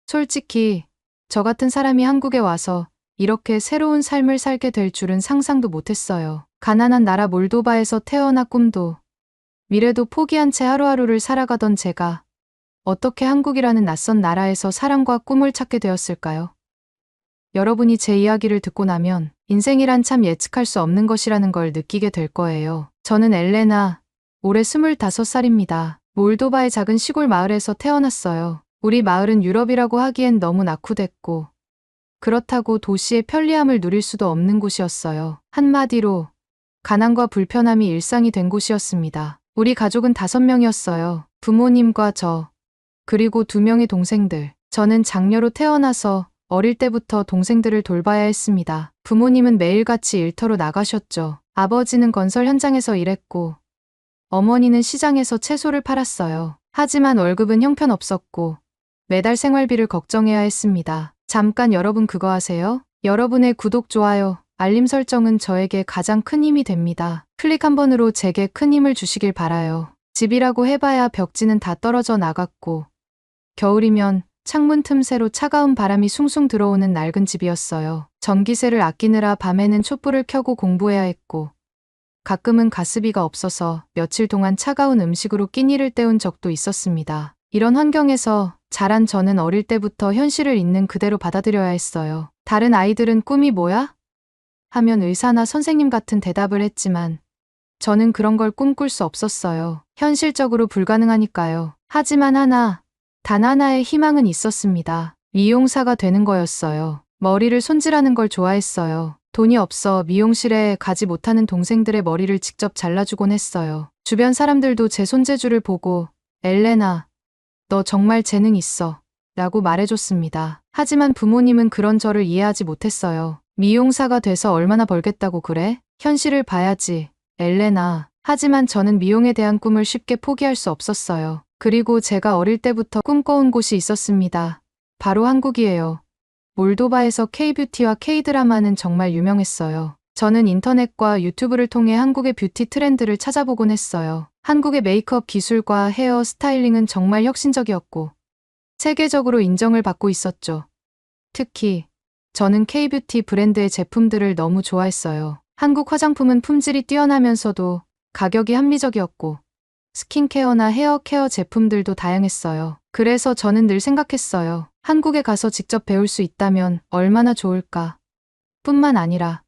솔직히 저 같은 사람이 한국에 와서 이렇게 새로운 삶을 살게 될 줄은 상상도 못했어요. 가난한 나라 몰도바에서 태어나 꿈도 미래도 포기한 채 하루하루를 살아가던 제가 어떻게 한국이라는 낯선 나라에서 사랑과 꿈을 찾게 되었을까요? 여러분이 제 이야기를 듣고 나면 인생이란 참 예측할 수 없는 것이라는 걸 느끼게 될 거예요. 저는 엘레나, 올해 25살입니다. 몰도바의 작은 시골 마을에서 태어났어요. 우리 마을은 유럽이라고 하기엔 너무 낙후됐고 그렇다고 도시의 편리함을 누릴 수도 없는 곳이었어요. 한마디로 가난과 불편함이 일상이 된 곳이었습니다. 우리 가족은 5명이었어요. 부모님과 저, 그리고 2명의 동생들. 저는 장녀로 태어나서 어릴 때부터 동생들을 돌봐야 했습니다. 부모님은 매일같이 일터로 나가셨죠. 아버지는 건설 현장에서 일했고 어머니는 시장에서 채소를 팔았어요. 하지만 월급은 형편없었고 매달 생활비를 걱정해야 했습니다. 잠깐 여러분 그거 아세요? 여러분의 구독, 좋아요, 알림 설정은 저에게 가장 큰 힘이 됩니다. 클릭 한 번으로 제게 큰 힘을 주시길 바라요. 집이라고 해봐야 벽지는 다 떨어져 나갔고 겨울이면 창문 틈새로 차가운 바람이 숭숭 들어오는 낡은 집이었어요. 전기세를 아끼느라 밤에는 촛불을 켜고 공부해야 했고 가끔은 가스비가 없어서 며칠 동안 차가운 음식으로 끼니를 때운 적도 있었습니다. 이런 환경에서 자란 저는 어릴 때부터 현실을 있는 그대로 받아들여야 했어요. 다른 아이들은 꿈이 뭐야? 하면 의사나 선생님 같은 대답을 했지만 저는 그런 걸 꿈꿀 수 없었어요. 현실적으로 불가능하니까요. 하지만 단 하나의 희망은 있었습니다. 미용사가 되는 거였어요. 머리를 손질하는 걸 좋아했어요. 돈이 없어 미용실에 가지 못하는 동생들의 머리를 직접 잘라주곤 했어요. 주변 사람들도 제 손재주를 보고 엘레나, 너 정말 재능 있어 라고 말해줬습니다. 하지만 부모님은 그런 저를 이해하지 못했어요. 미용사가 돼서 얼마나 벌겠다고 그래? 현실을 봐야지, 엘레나. 하지만 저는 미용에 대한 꿈을 쉽게 포기할 수 없었어요. 그리고 제가 어릴 때부터 꿈꿔온 곳이 있었습니다. 바로 한국이에요. 몰도바에서 K-뷰티와 K-드라마는 정말 유명했어요. 저는 인터넷과 유튜브를 통해 한국의 뷰티 트렌드를 찾아보곤 했어요. 한국의 메이크업 기술과 헤어 스타일링은 정말 혁신적이었고 세계적으로 인정을 받고 있었죠. 특히 저는 K-뷰티 브랜드의 제품들을 너무 좋아했어요. 한국 화장품은 품질이 뛰어나면서도 가격이 합리적이었고 스킨케어나 헤어케어 제품들도 다양했어요. 그래서 저는 늘 생각했어요. 한국에 가서 직접 배울 수 있다면 얼마나 좋을까. 뿐만 아니라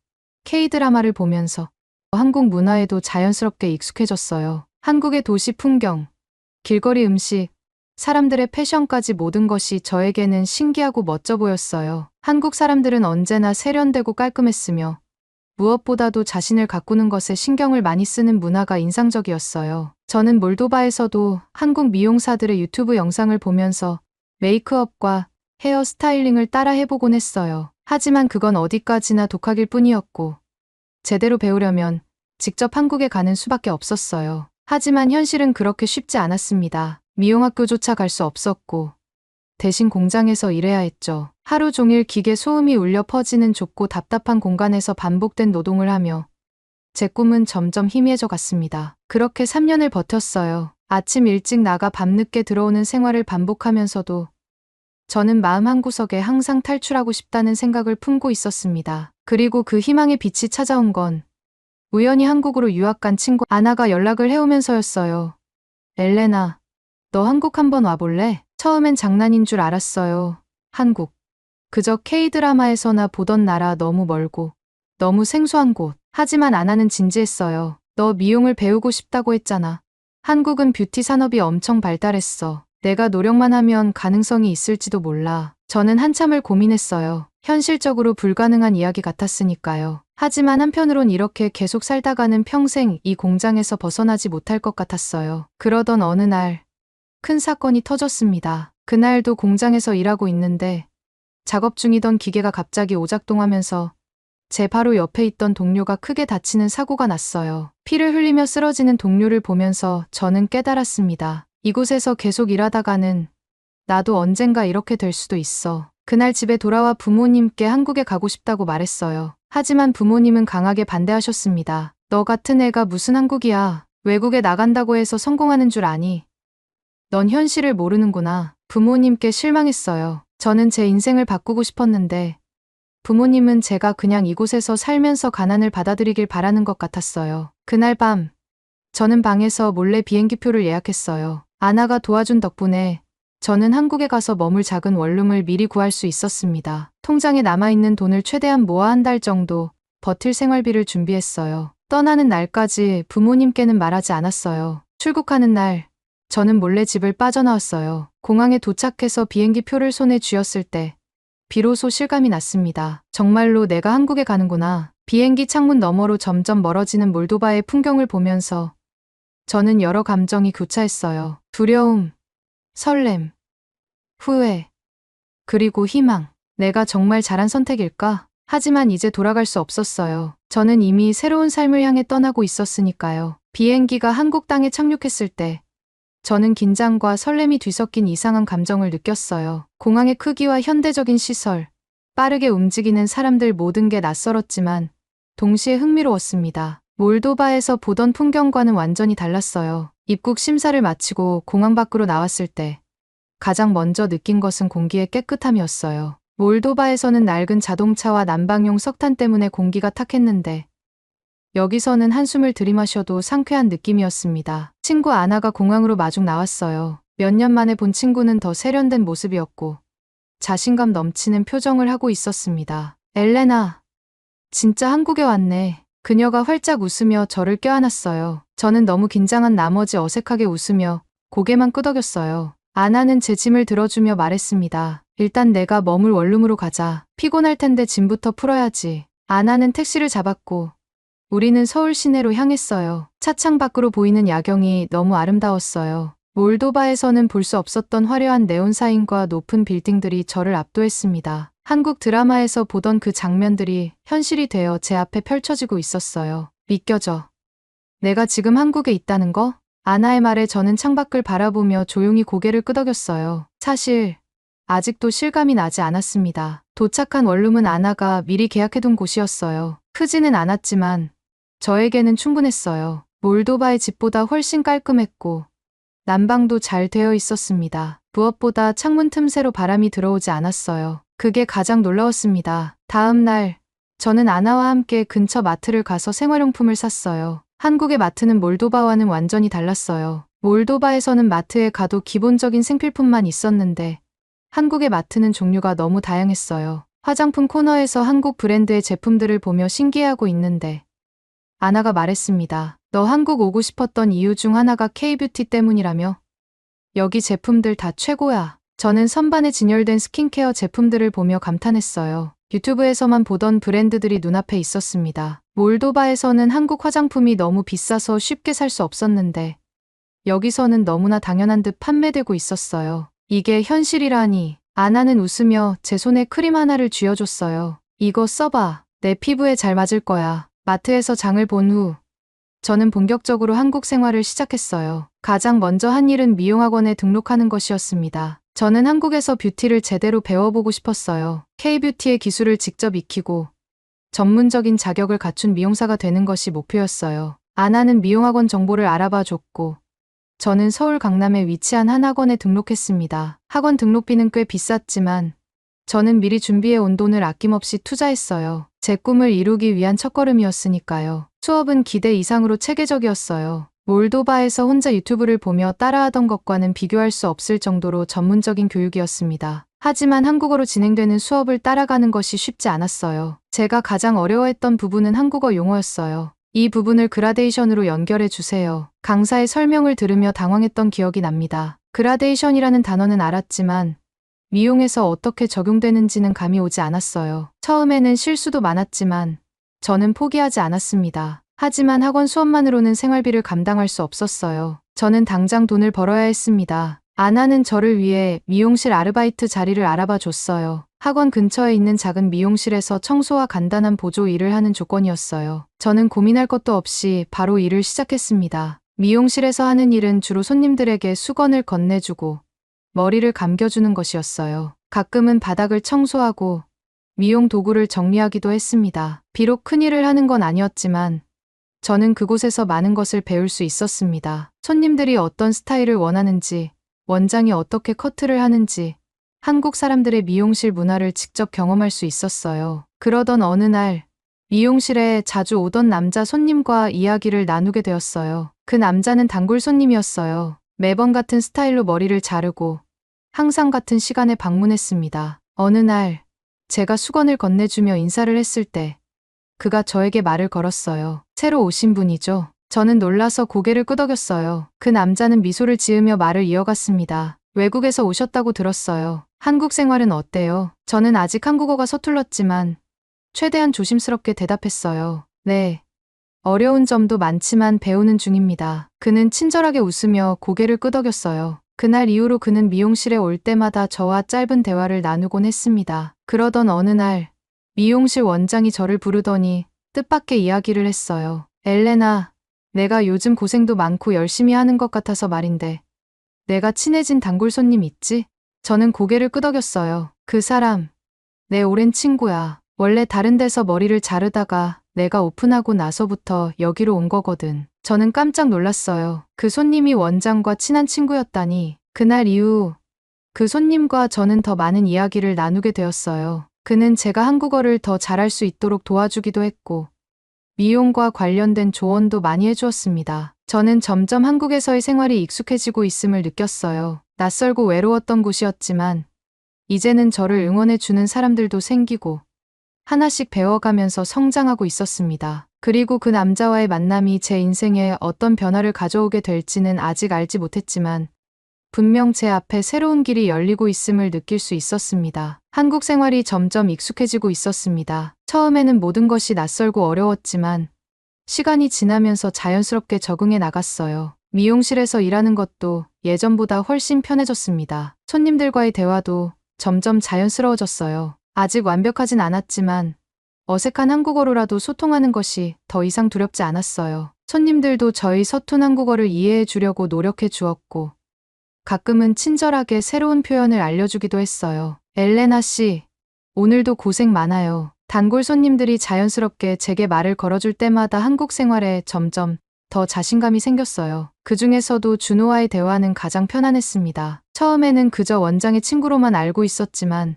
K-드라마를 보면서 한국 문화에도 자연스럽게 익숙해졌어요. 한국의 도시 풍경, 길거리 음식, 사람들의 패션까지 모든 것이 저에게는 신기하고 멋져 보였어요. 한국 사람들은 언제나 세련되고 깔끔했으며 무엇보다도 자신을 가꾸는 것에 신경을 많이 쓰는 문화가 인상적이었어요. 저는 몰도바에서도 한국 미용사들의 유튜브 영상을 보면서 메이크업과 헤어 스타일링을 따라 해보곤 했어요. 하지만 그건 어디까지나 독학일 뿐이었고 제대로 배우려면 직접 한국에 가는 수밖에 없었어요. 하지만 현실은 그렇게 쉽지 않았습니다. 미용학교조차 갈 수 없었고 대신 공장에서 일해야 했죠. 하루 종일 기계 소음이 울려 퍼지는 좁고 답답한 공간에서 반복된 노동을 하며 제 꿈은 점점 희미해져 갔습니다. 그렇게 3년을 버텼어요. 아침 일찍 나가 밤늦게 들어오는 생활을 반복하면서도 저는 마음 한구석에 항상 탈출하고 싶다는 생각을 품고 있었습니다. 그리고 그 희망의 빛이 찾아온 건 우연히 한국으로 유학 간 친구 아나가 연락을 해오면서였어요. 엘레나, 너 한국 한번 와볼래? 처음엔 장난인 줄 알았어요. 한국. 그저 K-드라마에서나 보던 나라, 너무 멀고 너무 생소한 곳. 하지만 아나는 진지했어요. 너 미용을 배우고 싶다고 했잖아. 한국은 뷰티 산업이 엄청 발달했어. 내가 노력만 하면 가능성이 있을지도 몰라. 저는 한참을 고민했어요. 현실적으로 불가능한 이야기 같았으니까요. 하지만 한편으론 이렇게 계속 살다가는 평생 이 공장에서 벗어나지 못할 것 같았어요. 그러던 어느 날 큰 사건이 터졌습니다. 그날도 공장에서 일하고 있는데 작업 중이던 기계가 갑자기 오작동하면서 제 바로 옆에 있던 동료가 크게 다치는 사고가 났어요. 피를 흘리며 쓰러지는 동료를 보면서 저는 깨달았습니다. 이곳에서 계속 일하다가는 나도 언젠가 이렇게 될 수도 있어. 그날 집에 돌아와 부모님께 한국에 가고 싶다고 말했어요. 하지만 부모님은 강하게 반대하셨습니다. 너 같은 애가 무슨 한국이야. 외국에 나간다고 해서 성공하는 줄 아니? 넌 현실을 모르는구나. 부모님께 실망했어요. 저는 제 인생을 바꾸고 싶었는데 부모님은 제가 그냥 이곳에서 살면서 가난을 받아들이길 바라는 것 같았어요. 그날 밤 저는 방에서 몰래 비행기표를 예약했어요. 아나가 도와준 덕분에 저는 한국에 가서 머물 작은 원룸을 미리 구할 수 있었습니다. 통장에 남아있는 돈을 최대한 모아 한 달 정도 버틸 생활비를 준비했어요. 떠나는 날까지 부모님께는 말하지 않았어요. 출국하는 날 저는 몰래 집을 빠져나왔어요. 공항에 도착해서 비행기 표를 손에 쥐었을 때 비로소 실감이 났습니다. 정말로 내가 한국에 가는구나. 비행기 창문 너머로 점점 멀어지는 몰도바의 풍경을 보면서 저는 여러 감정이 교차했어요. 두려움, 설렘, 후회, 그리고 희망. 내가 정말 잘한 선택일까? 하지만 이제 돌아갈 수 없었어요. 저는 이미 새로운 삶을 향해 떠나고 있었으니까요. 비행기가 한국 땅에 착륙했을 때 저는 긴장과 설렘이 뒤섞인 이상한 감정을 느꼈어요. 공항의 크기와 현대적인 시설, 빠르게 움직이는 사람들 모든 게 낯설었지만 동시에 흥미로웠습니다. 몰도바에서 보던 풍경과는 완전히 달랐어요. 입국 심사를 마치고 공항 밖으로 나왔을 때 가장 먼저 느낀 것은 공기의 깨끗함이었어요. 몰도바에서는 낡은 자동차와 난방용 석탄 때문에 공기가 탁했는데 여기서는 한숨을 들이마셔도 상쾌한 느낌이었습니다. 친구 아나가 공항으로 마중 나왔어요. 몇 년 만에 본 친구는 더 세련된 모습이었고 자신감 넘치는 표정을 하고 있었습니다. 엘레나, 진짜 한국에 왔네. 그녀가 활짝 웃으며 저를 껴안았어요. 저는 너무 긴장한 나머지 어색하게 웃으며 고개만 끄덕였어요. 아나는 제 짐을 들어주며 말했습니다. 일단 내가 머물 원룸으로 가자. 피곤할 텐데 짐부터 풀어야지. 아나는 택시를 잡았고 우리는 서울 시내로 향했어요. 차창 밖으로 보이는 야경이 너무 아름다웠어요. 몰도바에서는 볼 수 없었던 화려한 네온 사인과 높은 빌딩들이 저를 압도했습니다. 한국 드라마에서 보던 그 장면들이 현실이 되어 제 앞에 펼쳐지고 있었어요. 믿겨져. 내가 지금 한국에 있다는 거? 아나의 말에 저는 창밖을 바라보며 조용히 고개를 끄덕였어요. 사실 아직도 실감이 나지 않았습니다. 도착한 원룸은 아나가 미리 계약해둔 곳이었어요. 크지는 않았지만 저에게는 충분했어요. 몰도바의 집보다 훨씬 깔끔했고 난방도 잘 되어 있었습니다. 무엇보다 창문 틈새로 바람이 들어오지 않았어요. 그게 가장 놀라웠습니다. 다음 날 저는 아나와 함께 근처 마트를 가서 생활용품을 샀어요. 한국의 마트는 몰도바와는 완전히 달랐어요. 몰도바에서는 마트에 가도 기본적인 생필품만 있었는데 한국의 마트는 종류가 너무 다양했어요. 화장품 코너에서 한국 브랜드의 제품들을 보며 신기해하고 있는데 아나가 말했습니다. 너 한국 오고 싶었던 이유 중 하나가 K-뷰티 때문이라며? 여기 제품들 다 최고야. 저는 선반에 진열된 스킨케어 제품들을 보며 감탄했어요. 유튜브에서만 보던 브랜드들이 눈앞에 있었습니다. 몰도바에서는 한국 화장품이 너무 비싸서 쉽게 살 수 없었는데 여기서는 너무나 당연한 듯 판매되고 있었어요. 이게 현실이라니. 아나는 웃으며 제 손에 크림 하나를 쥐어줬어요. 이거 써봐. 내 피부에 잘 맞을 거야. 마트에서 장을 본 후 저는 본격적으로 한국 생활을 시작했어요. 가장 먼저 한 일은 미용학원에 등록하는 것이었습니다. 저는 한국에서 뷰티를 제대로 배워보고 싶었어요. K-뷰티의 기술을 직접 익히고 전문적인 자격을 갖춘 미용사가 되는 것이 목표였어요. 아나는 미용학원 정보를 알아봐 줬고 저는 서울 강남에 위치한 한 학원에 등록했습니다. 학원 등록비는 꽤 비쌌지만 저는 미리 준비해 온 돈을 아낌없이 투자했어요. 제 꿈을 이루기 위한 첫걸음이었으니까요. 수업은 기대 이상으로 체계적이었어요. 몰도바에서 혼자 유튜브를 보며 따라하던 것과는 비교할 수 없을 정도로 전문적인 교육이었습니다. 하지만 한국어로 진행되는 수업을 따라가는 것이 쉽지 않았어요. 제가 가장 어려워했던 부분은 한국어 용어였어요. 이 부분을 그라데이션으로 연결해 주세요. 강사의 설명을 들으며 당황했던 기억이 납니다. 그라데이션이라는 단어는 알았지만 미용에서 어떻게 적용되는지는 감이 오지 않았어요. 처음에는 실수도 많았지만 저는 포기하지 않았습니다. 하지만 학원 수업만으로는 생활비를 감당할 수 없었어요. 저는 당장 돈을 벌어야 했습니다. 아나는 저를 위해 미용실 아르바이트 자리를 알아봐 줬어요. 학원 근처에 있는 작은 미용실에서 청소와 간단한 보조 일을 하는 조건이었어요. 저는 고민할 것도 없이 바로 일을 시작했습니다. 미용실에서 하는 일은 주로 손님들에게 수건을 건네주고 머리를 감겨주는 것이었어요. 가끔은 바닥을 청소하고 미용 도구를 정리하기도 했습니다. 비록 큰일을 하는 건 아니었지만 저는 그곳에서 많은 것을 배울 수 있었습니다. 손님들이 어떤 스타일을 원하는지, 원장이 어떻게 커트를 하는지, 한국 사람들의 미용실 문화를 직접 경험할 수 있었어요. 그러던 어느 날 미용실에 자주 오던 남자 손님과 이야기를 나누게 되었어요. 그 남자는 단골 손님이었어요. 매번 같은 스타일로 머리를 자르고 항상 같은 시간에 방문했습니다. 어느 날 제가 수건을 건네주며 인사를 했을 때 그가 저에게 말을 걸었어요. 새로 오신 분이죠? 저는 놀라서 고개를 끄덕였어요. 그 남자는 미소를 지으며 말을 이어갔습니다. 외국에서 오셨다고 들었어요. 한국 생활은 어때요? 저는 아직 한국어가 서툴렀지만 최대한 조심스럽게 대답했어요. 네. 어려운 점도 많지만 배우는 중입니다. 그는 친절하게 웃으며 고개를 끄덕였어요. 그날 이후로 그는 미용실에 올 때마다 저와 짧은 대화를 나누곤 했습니다. 그러던 어느 날 미용실 원장이 저를 부르더니 뜻밖의 이야기를 했어요. 엘레나, 내가 요즘 고생도 많고 열심히 하는 것 같아서 말인데 내가 친해진 단골 손님 있지? 저는 고개를 끄덕였어요. 그 사람, 내 오랜 친구야. 원래 다른 데서 머리를 자르다가 내가 오픈하고 나서부터 여기로 온 거거든. 저는 깜짝 놀랐어요. 그 손님이 원장과 친한 친구였다니. 그날 이후 그 손님과 저는 더 많은 이야기를 나누게 되었어요. 그는 제가 한국어를 더 잘할 수 있도록 도와주기도 했고 미용과 관련된 조언도 많이 해주었습니다. 저는 점점 한국에서의 생활이 익숙해지고 있음을 느꼈어요. 낯설고 외로웠던 곳이었지만 이제는 저를 응원해주는 사람들도 생기고 하나씩 배워가면서 성장하고 있었습니다. 그리고 그 남자와의 만남이 제 인생에 어떤 변화를 가져오게 될지는 아직 알지 못했지만 분명 제 앞에 새로운 길이 열리고 있음을 느낄 수 있었습니다. 한국 생활이 점점 익숙해지고 있었습니다. 처음에는 모든 것이 낯설고 어려웠지만 시간이 지나면서 자연스럽게 적응해 나갔어요. 미용실에서 일하는 것도 예전보다 훨씬 편해졌습니다. 손님들과의 대화도 점점 자연스러워졌어요. 아직 완벽하진 않았지만 어색한 한국어로라도 소통하는 것이 더 이상 두렵지 않았어요. 손님들도 저희 서툰 한국어를 이해해 주려고 노력해 주었고 가끔은 친절하게 새로운 표현을 알려주기도 했어요. 엘레나 씨, 오늘도 고생 많아요. 단골 손님들이 자연스럽게 제게 말을 걸어줄 때마다 한국 생활에 점점 더 자신감이 생겼어요. 그 중에서도 준호와의 대화는 가장 편안했습니다. 처음에는 그저 원장의 친구로만 알고 있었지만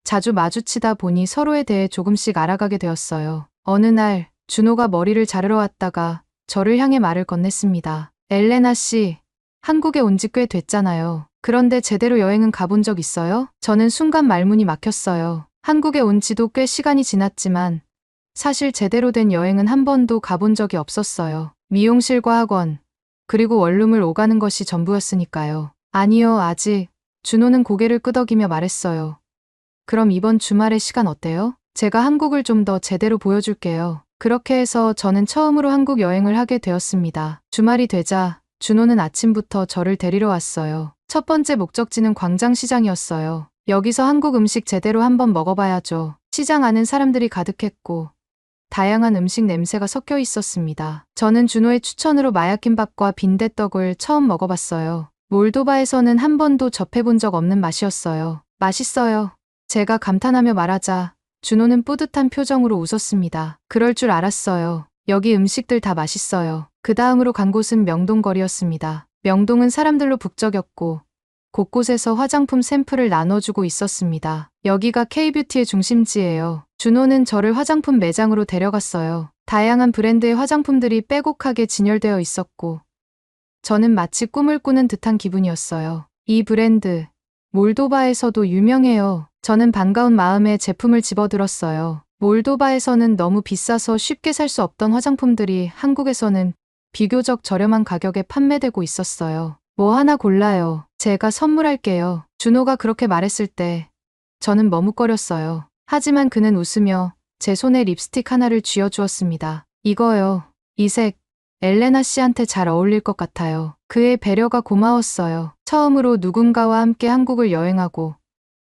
자주 마주치다 보니 서로에 대해 조금씩 알아가게 되었어요. 어느 날 준호가 머리를 자르러 왔다가 저를 향해 말을 건넸습니다. 엘레나 씨, 한국에 온 지 꽤 됐잖아요. 그런데 제대로 여행은 가본 적 있어요? 저는 순간 말문이 막혔어요. 한국에 온 지도 꽤 시간이 지났지만 사실 제대로 된 여행은 한 번도 가본 적이 없었어요. 미용실과 학원, 그리고 원룸을 오가는 것이 전부였으니까요. 아니요, 아직. 준호는 고개를 끄덕이며 말했어요. 그럼 이번 주말에 시간 어때요? 제가 한국을 좀 더 제대로 보여줄게요. 그렇게 해서 저는 처음으로 한국 여행을 하게 되었습니다. 주말이 되자 준호는 아침부터 저를 데리러 왔어요. 첫 번째 목적지는 광장시장이었어요. 여기서 한국 음식 제대로 한번 먹어봐야죠. 시장 안은 사람들이 가득했고 다양한 음식 냄새가 섞여 있었습니다. 저는 준호의 추천으로 마야김밥과 빈대떡을 처음 먹어봤어요. 몰도바에서는 한 번도 접해본 적 없는 맛이었어요. 맛있어요. 제가 감탄하며 말하자 준호는 뿌듯한 표정으로 웃었습니다. 그럴 줄 알았어요. 여기 음식들 다 맛있어요. 그 다음으로 간 곳은 명동거리였습니다. 명동은 사람들로 북적였고 곳곳에서 화장품 샘플을 나눠주고 있었습니다. 여기가 K-뷰티의 중심지예요. 준호는 저를 화장품 매장으로 데려갔어요. 다양한 브랜드의 화장품들이 빼곡하게 진열되어 있었고 저는 마치 꿈을 꾸는 듯한 기분이었어요. 이 브랜드, 몰도바에서도 유명해요. 저는 반가운 마음에 제품을 집어들었어요. 몰도바에서는 너무 비싸서 쉽게 살 수 없던 화장품들이 한국에서는 비교적 저렴한 가격에 판매되고 있었어요. 뭐 하나 골라요. 제가 선물할게요. 준호가 그렇게 말했을 때 저는 머뭇거렸어요. 하지만 그는 웃으며 제 손에 립스틱 하나를 쥐어주었습니다. 이거요. 이 색, 엘레나 씨한테 잘 어울릴 것 같아요. 그의 배려가 고마웠어요. 처음으로 누군가와 함께 한국을 여행하고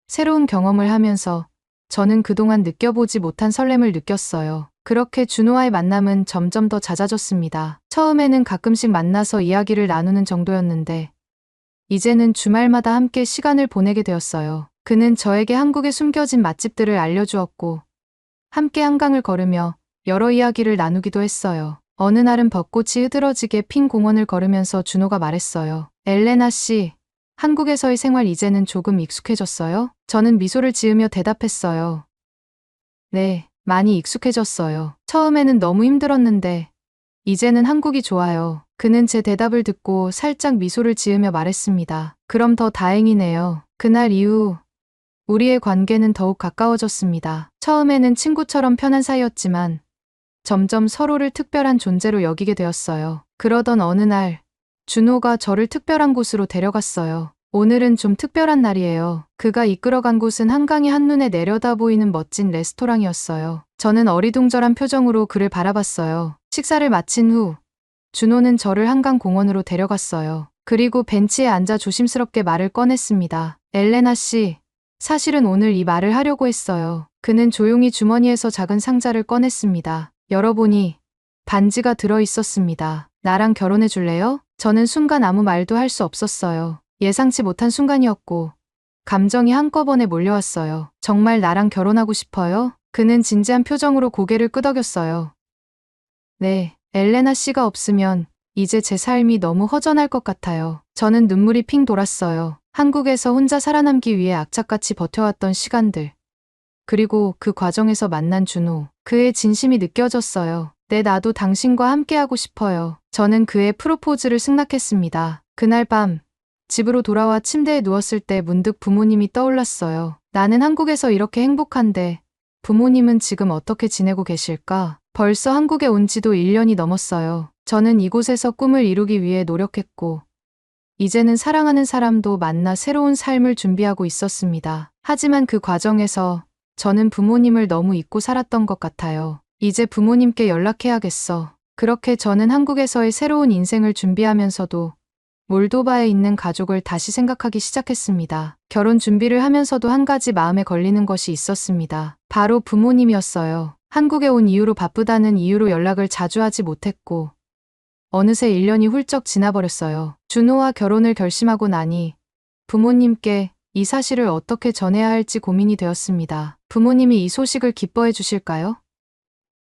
새로운 경험을 하면서 저는 그동안 느껴보지 못한 설렘을 느꼈어요. 그렇게 준호와의 만남은 점점 더 잦아졌습니다. 처음에는 가끔씩 만나서 이야기를 나누는 정도였는데 이제는 주말마다 함께 시간을 보내게 되었어요. 그는 저에게 한국에 숨겨진 맛집들을 알려주었고 함께 한강을 걸으며 여러 이야기를 나누기도 했어요. 어느 날은 벚꽃이 흐드러지게 핀 공원을 걸으면서 준호가 말했어요. 엘레나 씨, 한국에서의 생활 이제는 조금 익숙해졌어요? 저는 미소를 지으며 대답했어요. 네, 많이 익숙해졌어요. 처음에는 너무 힘들었는데 이제는 한국이 좋아요. 그는 제 대답을 듣고 살짝 미소를 지으며 말했습니다. 그럼 더 다행이네요. 그날 이후 우리의 관계는 더욱 가까워졌습니다. 처음에는 친구처럼 편한 사이였지만 점점 서로를 특별한 존재로 여기게 되었어요. 그러던 어느 날 준호가 저를 특별한 곳으로 데려갔어요. 오늘은 좀 특별한 날이에요. 그가 이끌어간 곳은 한강이 한눈에 내려다 보이는 멋진 레스토랑이었어요. 저는 어리둥절한 표정으로 그를 바라봤어요. 식사를 마친 후 준호는 저를 한강 공원으로 데려갔어요. 그리고 벤치에 앉아 조심스럽게 말을 꺼냈습니다. 엘레나 씨, 사실은 오늘 이 말을 하려고 했어요. 그는 조용히 주머니에서 작은 상자를 꺼냈습니다. 열어보니 반지가 들어 있었습니다. 나랑 결혼해 줄래요? 저는 순간 아무 말도 할 수 없었어요. 예상치 못한 순간이었고 감정이 한꺼번에 몰려왔어요. 정말 나랑 결혼하고 싶어요? 그는 진지한 표정으로 고개를 끄덕였어요. 네, 엘레나 씨가 없으면 이제 제 삶이 너무 허전할 것 같아요. 저는 눈물이 핑 돌았어요. 한국에서 혼자 살아남기 위해 악착같이 버텨왔던 시간들. 그리고 그 과정에서 만난 준호. 그의 진심이 느껴졌어요. 네, 나도 당신과 함께하고 싶어요. 저는 그의 프로포즈를 승낙했습니다. 그날 밤 집으로 돌아와 침대에 누웠을 때 문득 부모님이 떠올랐어요. 나는 한국에서 이렇게 행복한데 부모님은 지금 어떻게 지내고 계실까? 벌써 한국에 온 지도 1년이 넘었어요. 저는 이곳에서 꿈을 이루기 위해 노력했고 이제는 사랑하는 사람도 만나 새로운 삶을 준비하고 있었습니다. 하지만 그 과정에서 저는 부모님을 너무 잊고 살았던 것 같아요. 이제 부모님께 연락해야겠어. 그렇게 저는 한국에서의 새로운 인생을 준비하면서도 몰도바에 있는 가족을 다시 생각하기 시작했습니다. 결혼 준비를 하면서도 한 가지 마음에 걸리는 것이 있었습니다. 바로 부모님이었어요. 한국에 온 이후로 바쁘다는 이유로 연락을 자주 하지 못했고 어느새 1년이 훌쩍 지나버렸어요. 준호와 결혼을 결심하고 나니 부모님께 이 사실을 어떻게 전해야 할지 고민이 되었습니다. 부모님이 이 소식을 기뻐해 주실까요?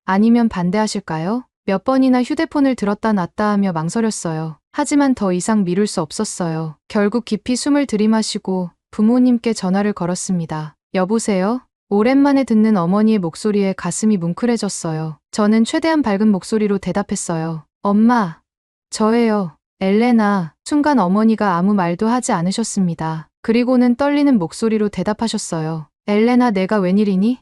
아니면 반대하실까요? 몇 번이나 휴대폰을 들었다 놨다 하며 망설였어요. 하지만 더 이상 미룰 수 없었어요. 결국 깊이 숨을 들이마시고 부모님께 전화를 걸었습니다. 여보세요? 오랜만에 듣는 어머니의 목소리에 가슴이 뭉클해졌어요. 저는 최대한 밝은 목소리로 대답했어요. 엄마, 저예요. 엘레나. 순간 어머니가 아무 말도 하지 않으셨습니다. 그리고는 떨리는 목소리로 대답하셨어요. 엘레나, 내가 웬일이니?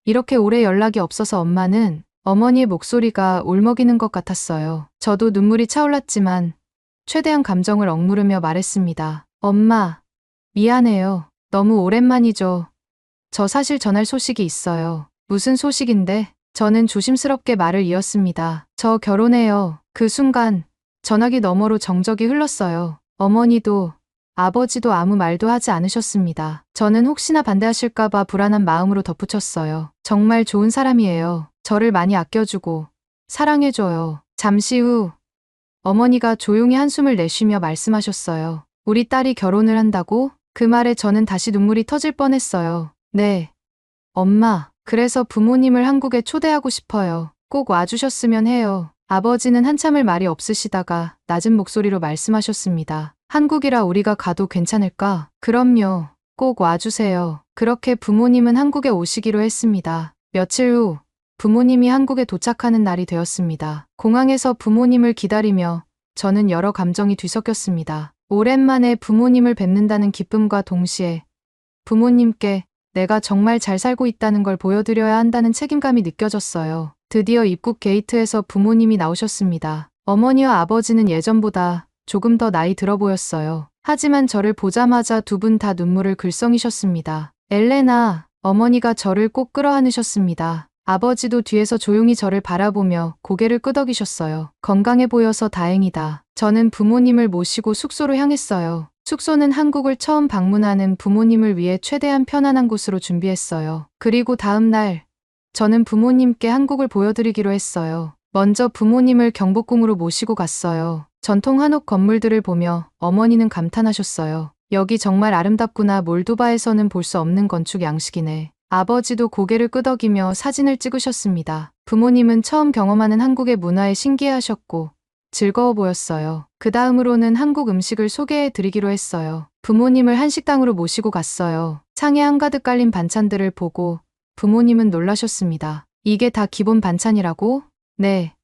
이렇게 오래 연락이 없어서 엄마는 어머니의 목소리가 울먹이는 것 같았어요. 저도 눈물이 차올랐지만 최대한 감정을 억누르며 말했습니다. 엄마, 미안해요. 너무 오랜만이죠. 저 사실 전할 소식이 있어요. 무슨 소식인데? 저는 조심스럽게 말을 이었습니다. 저 결혼해요. 그 순간 전화기 너머로 정적이 흘렀어요. 어머니도 아버지도 아무 말도 하지 않으셨습니다. 저는 혹시나 반대하실까봐 불안한 마음으로 덧붙였어요. 정말 좋은 사람이에요. 저를 많이 아껴주고 사랑해줘요. 잠시 후 어머니가 조용히 한숨을 내쉬며 말씀하셨어요. 우리 딸이 결혼을 한다고? 그 말에 저는 다시 눈물이 터질 뻔했어요. 네, 엄마. 그래서 부모님을 한국에 초대하고 싶어요. 꼭 와주셨으면 해요. 아버지는 한참을 말이 없으시다가 낮은 목소리로 말씀하셨습니다. 한국이라 우리가 가도 괜찮을까? 그럼요. 꼭 와주세요. 그렇게 부모님은 한국에 오시기로 했습니다. 며칠 후 부모님이 한국에 도착하는 날이 되었습니다. 공항에서 부모님을 기다리며 저는 여러 감정이 뒤섞였습니다. 오랜만에 부모님을 뵙는다는 기쁨과 동시에 부모님께 내가 정말 잘 살고 있다는 걸 보여드려야 한다는 책임감이 느껴졌어요. 드디어 입국 게이트에서 부모님이 나오셨습니다. 어머니와 아버지는 예전보다 조금 더 나이 들어 보였어요. 하지만 저를 보자마자 두 분 다 눈물을 글썽이셨습니다. 엘레나, 어머니가 저를 꼭 끌어안으셨습니다. 아버지도 뒤에서 조용히 저를 바라보며 고개를 끄덕이셨어요. 건강해 보여서 다행이다. 저는 부모님을 모시고 숙소로 향했어요. 숙소는 한국을 처음 방문하는 부모님을 위해 최대한 편안한 곳으로 준비했어요. 그리고 다음 날 저는 부모님께 한국을 보여드리기로 했어요. 먼저 부모님을 경복궁으로 모시고 갔어요. 전통 한옥 건물들을 보며 어머니는 감탄하셨어요. 여기 정말 아름답구나. 몰도바에서는 볼 수 없는 건축 양식이네. 아버지도 고개를 끄덕이며 사진을 찍으셨습니다. 부모님은 처음 경험하는 한국의 문화에 신기해하셨고 즐거워 보였어요. 그 다음으로는 한국 음식을 소개해 드리기로 했어요. 부모님을 한식당으로 모시고 갔어요. 창에 한가득 깔린 반찬들을 보고 부모님은 놀라셨습니다. 이게 다 기본 반찬이라고? 네.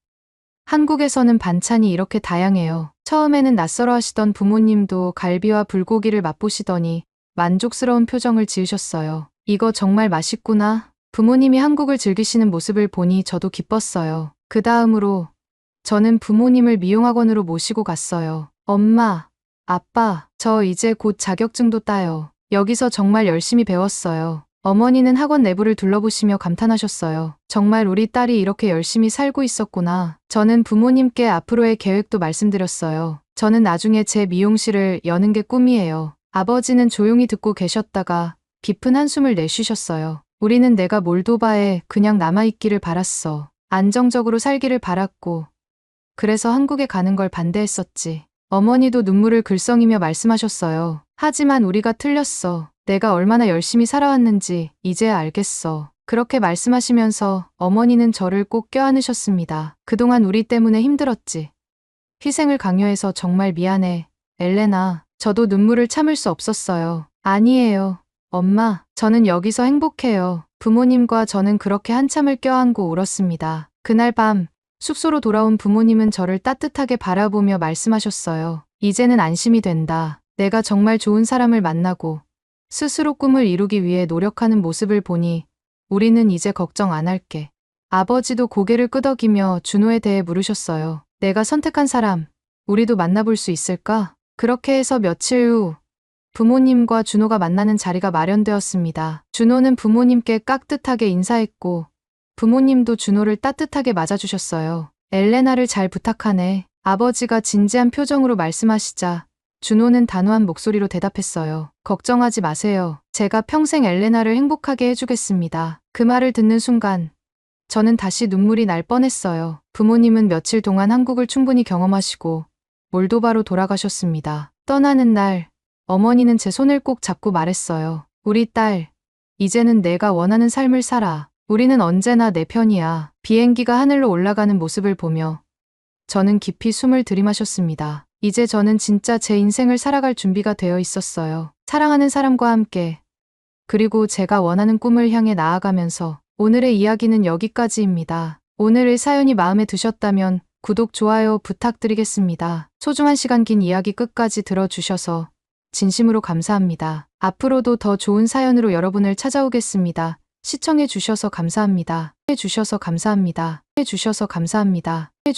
한국에서는 반찬이 이렇게 다양해요. 처음에는 낯설어 하시던 부모님도 갈비와 불고기를 맛보시더니 만족스러운 표정을 지으셨어요. 이거 정말 맛있구나. 부모님이 한국을 즐기시는 모습을 보니 저도 기뻤어요. 그 다음으로 저는 부모님을 미용학원으로 모시고 갔어요. 엄마, 아빠, 저 이제 곧 자격증도 따요. 여기서 정말 열심히 배웠어요. 어머니는 학원 내부를 둘러보시며 감탄하셨어요. 정말 우리 딸이 이렇게 열심히 살고 있었구나. 저는 부모님께 앞으로의 계획도 말씀드렸어요. 저는 나중에 제 미용실을 여는 게 꿈이에요. 아버지는 조용히 듣고 계셨다가 깊은 한숨을 내쉬셨어요. 우리는 내가 몰도바에 그냥 남아있기를 바랐어. 안정적으로 살기를 바랐고 그래서 한국에 가는 걸 반대했었지. 어머니도 눈물을 글썽이며 말씀하셨어요. 하지만 우리가 틀렸어. 내가 얼마나 열심히 살아왔는지 이제야 알겠어. 그렇게 말씀하시면서 어머니는 저를 꼭 껴안으셨습니다. 그동안 우리 때문에 힘들었지. 희생을 강요해서 정말 미안해. 엘레나, 저도 눈물을 참을 수 없었어요. 아니에요. 엄마, 저는 여기서 행복해요. 부모님과 저는 그렇게 한참을 껴안고 울었습니다. 그날 밤, 숙소로 돌아온 부모님은 저를 따뜻하게 바라보며 말씀하셨어요. 이제는 안심이 된다. 내가 정말 좋은 사람을 만나고 스스로 꿈을 이루기 위해 노력하는 모습을 보니 우리는 이제 걱정 안 할게. 아버지도 고개를 끄덕이며 준호에 대해 물으셨어요. 내가 선택한 사람, 우리도 만나볼 수 있을까? 그렇게 해서 며칠 후 부모님과 준호가 만나는 자리가 마련되었습니다. 준호는 부모님께 깍듯하게 인사했고 부모님도 준호를 따뜻하게 맞아주셨어요. 엘레나를 잘 부탁하네. 아버지가 진지한 표정으로 말씀하시자 준호는 단호한 목소리로 대답했어요. 걱정하지 마세요. 제가 평생 엘레나를 행복하게 해주겠습니다. 그 말을 듣는 순간 저는 다시 눈물이 날 뻔했어요. 부모님은 며칠 동안 한국을 충분히 경험하시고 몰도바로 돌아가셨습니다. 떠나는 날 어머니는 제 손을 꼭 잡고 말했어요. 우리 딸, 이제는 내가 원하는 삶을 살아. 우리는 언제나 내 편이야. 비행기가 하늘로 올라가는 모습을 보며 저는 깊이 숨을 들이마셨습니다. 이제 저는 진짜 제 인생을 살아갈 준비가 되어 있었어요. 사랑하는 사람과 함께, 그리고 제가 원하는 꿈을 향해 나아가면서. 오늘의 이야기는 여기까지입니다. 오늘의 사연이 마음에 드셨다면 구독, 좋아요 부탁드리겠습니다. 소중한 시간 긴 이야기 끝까지 들어주셔서 진심으로 감사합니다. 앞으로도 더 좋은 사연으로 여러분을 찾아오겠습니다. 시청해 주셔서 감사합니다. 해주셔서 감사합니다. 해주셔서 감사합니다.